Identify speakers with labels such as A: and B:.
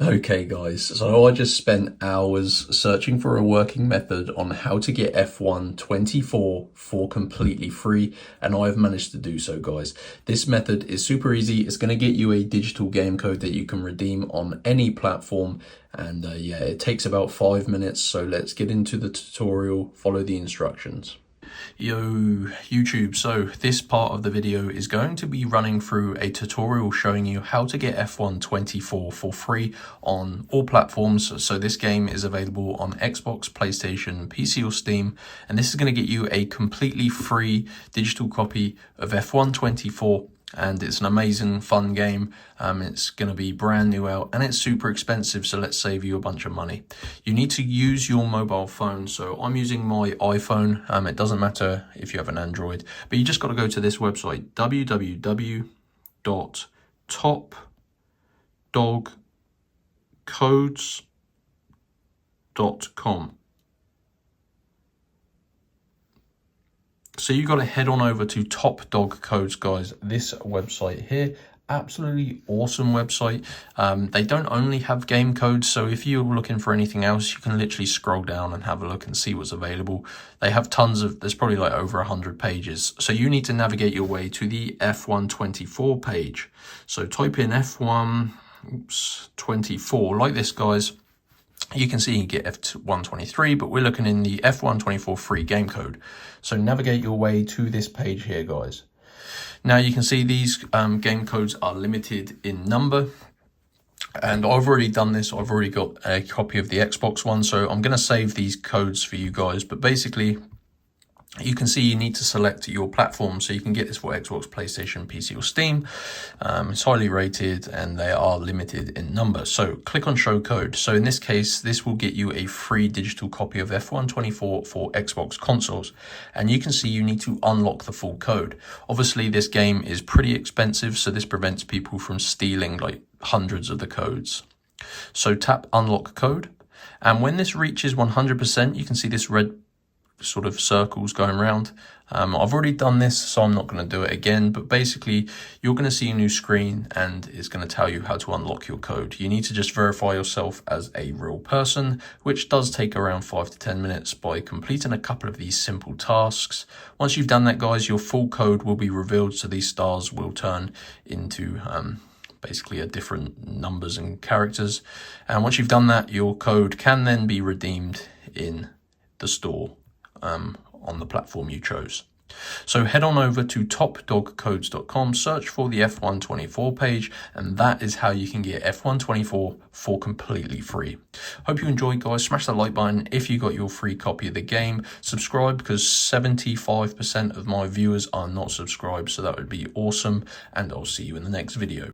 A: Okay guys, so I just spent hours searching for a working method on how to get F1 24 for completely free, and I've managed to do so guys. This method is super easy. It's going to get you a digital game code that you can redeem on any platform, and yeah, it takes about 5 minutes, so let's get into the tutorial, follow the instructions. Yo YouTube, so this part of the video is going to be running through a tutorial showing you how to get F1 24 for free on all platforms. So this game is available on Xbox, PlayStation, PC or Steam, and this is going to get you a completely free digital copy of F1 24, and it's an amazing fun game. It's going to be brand new out and it's super expensive, so let's save you a bunch of money. You need to use your mobile phone, so I'm using my iPhone. It doesn't matter if you have an Android, but you just got to go to this website, www.topdogcodes.com. So you got to head on over to Top Dog Codes, guys. This website here, absolutely awesome website. They don't only have game codes, so if you're looking for anything else, you can literally scroll down and have a look and see what's available. They have tons of, there's probably like over 100 pages. So you need to navigate your way to the F1 24 page. So type in F1 24 like this, guys. You can see you get F123, but we're looking in the F124 free game code. So navigate your way to this page here, guys. Now you can see these game codes are limited in number. And I've already done this. I've already got a copy of the Xbox one. So I'm going to save these codes for you guys. But basically, you can see you need to select your platform, so you can get this for Xbox, PlayStation, PC or Steam. It's highly rated and they are limited in number. So click on show code. So in this case, this will get you a free digital copy of F1 24 for Xbox consoles. And you can see you need to unlock the full code. Obviously this game is pretty expensive, so this prevents people from stealing like hundreds of the codes. So tap unlock code. And when this reaches 100%, you can see this red sort of circles going around. I've already done this, so I'm not going to do it again, but basically you're going to see a new screen and it's going to tell you how to unlock your code. You need to just verify yourself as a real person, which does take around 5 to 10 minutes by completing a couple of these simple tasks. Once you've done that, guys, your full code will be revealed, so these stars will turn into basically a different numbers and characters. And once you've done that, your code can then be redeemed in the store on the platform you chose. So head on over to topdogcodes.com, search for the F1 24 page, and that is how you can get F1 24 for completely free. Hope you enjoyed, guys. Smash that like button if you got your free copy of the game. Subscribe, because 75% of my viewers are not subscribed, so that would be awesome, and I'll see you in the next video.